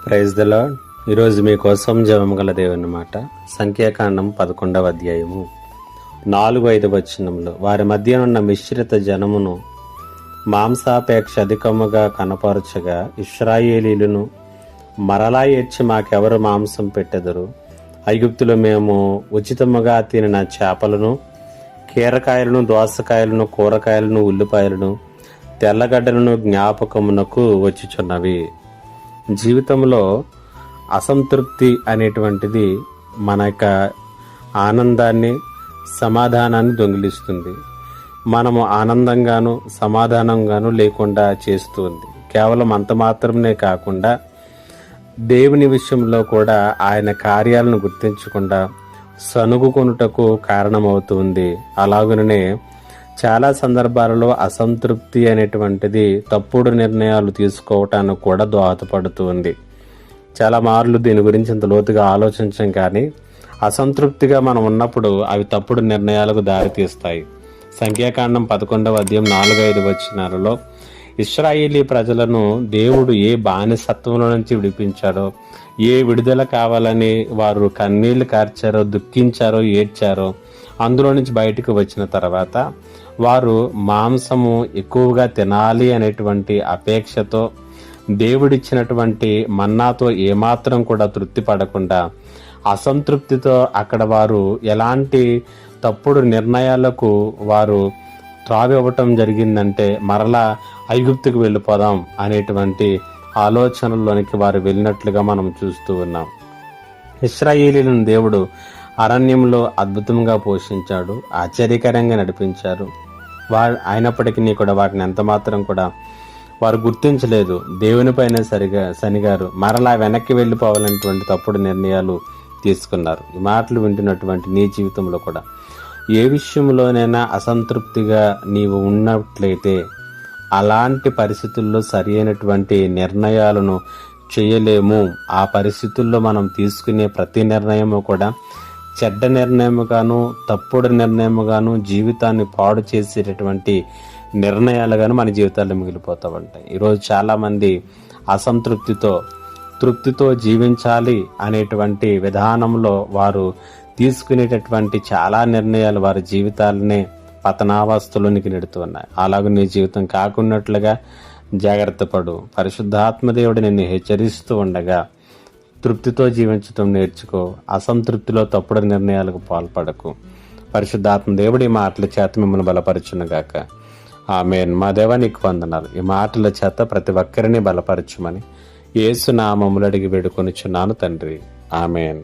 Praise the lord. ఈరోజు మీకోసం జవమగల దేవుని మాట. సంఖ్యాకాండం 11వ అధ్యాయము 4-5 వచనములు. వారి మధ్యనున్న మిశ్రిత జనమును మాంసాపేక్ష అధికముగా కనపరచగా ఇశ్రాయేలీయులను మరలా ఏడ్చి మాకెవరు మాంసం పెట్టెదరు? ఐగుప్తులో మేము ఉచితముగా తినిన చేపలను, కీరకాయలను, దోసకాయలను, కూరగాయలను, ఉల్లిపాయలను, తెల్లగడ్డలను జ్ఞాపకమునకు వచ్చుచున్నవి. జీవితంలో అసంతృప్తి అనేటువంటిది మన యొక్క ఆనందాన్ని, సమాధానాన్ని దొంగిలిస్తుంది. మనము ఆనందంగాను సమాధానంగాను లేకుండా చేస్తుంది. కేవలం అంత మాత్రమే కాకుండా దేవుని విషయంలో కూడా ఆయన కార్యాలను గుర్తించకుండా సనుగుకొనుటకు కారణమవుతుంది. అలాగనే చాలా సందర్భాలలో అసంతృప్తి అనేటువంటిది తప్పుడు నిర్ణయాలు తీసుకోవటానికి కూడా దోహదపడుతుంది. చాలా మార్లు దీని గురించి ఇంత లోతుగా ఆలోచించం, కానీ అసంతృప్తిగా మనం ఉన్నప్పుడు అవి తప్పుడు నిర్ణయాలకు దారితీస్తాయి. సంఖ్యాకాండం 11వ అధ్యాయం 4-5 వచనాలలో ఇశ్రాయేలీ ప్రజలను దేవుడు ఏ బానిసత్వంలో నుంచి విడిపించాడో, ఏ విడుదల కావాలని వారు కన్నీళ్లు కార్చారో, దుఃఖించారో, ఏడ్చారో, అందులో నుంచి బయటకు వచ్చిన తర్వాత వారు మాంసము ఎక్కువగా తినాలి అనేటువంటి అపేక్షతో దేవుడిచ్చినటువంటి మన్నాతో ఏమాత్రం కూడా తృప్తి పడకుండా అసంతృప్తితో అక్కడ వారు ఎలాంటి తప్పుడు నిర్ణయాలకు వారు త్రావివ్వటం జరిగిందంటే మరలా ఐగుప్తుకు వెళ్ళిపోదాం అనేటువంటి ఆలోచనల్లోనికి వారు వెళ్ళినట్లుగా మనం చూస్తూ ఉన్నాం. ఇశ్రాయేలీయులను దేవుడు అరణ్యంలో అద్భుతంగా పోషించాడు, ఆశ్చర్యకరంగా నడిపించారు. అయినప్పటికీ కూడా వాటిని ఎంత మాత్రం కూడా వారు గుర్తించలేదు. దేవునిపైన శనిగారు, మరలా వెనక్కి వెళ్ళిపోవాలనేటువంటి తప్పుడు నిర్ణయాలు తీసుకున్నారు. ఈ మాటలు వింటున్నటువంటి నీ జీవితంలో కూడా ఏ విషయంలోనైనా అసంతృప్తిగా నీవు ఉన్నట్లయితే అలాంటి పరిస్థితుల్లో సరి అయినటువంటి నిర్ణయాలను చేయలేము. ఆ పరిస్థితుల్లో మనం తీసుకునే ప్రతి నిర్ణయము కూడా చెడ్డ నిర్ణయముగాను, తప్పుడు నిర్ణయముగాను, జీవితాన్ని పాడు చేసేటటువంటి నిర్ణయాలుగాను మన జీవితాల్లో మిగిలిపోతూ ఉంటాయి. ఈరోజు చాలామంది తృప్తితో జీవించాలి అనేటువంటి విధానంలో వారు తీసుకునేటటువంటి చాలా నిర్ణయాలు వారి జీవితాలనే పతనావస్థలోనికి నెడుతున్నాయి. అలాగే నీ జీవితం కాకున్నట్లుగా జాగ్రత్త పడు. పరిశుద్ధాత్మదేవుడు నిన్ను హెచ్చరిస్తూ ఉండగా తృప్తితో జీవించడం నేర్చుకో. అసంతృప్తిలో తప్పుడు నిర్ణయాలకు పాల్పడకు. పరిశుద్ధాత్మ దేవుడి మాటల చేత మిమ్మల్ని బలపరచునుగాక. ఆమేన్. మా దేవా నీకు వందనాలు. ఈ మాటల చేత ప్రతి ఒక్కరిని బలపరచుమని యేసు నామములో అడిగి వేడుకొనుచున్నాను తండ్రి. ఆమేన్.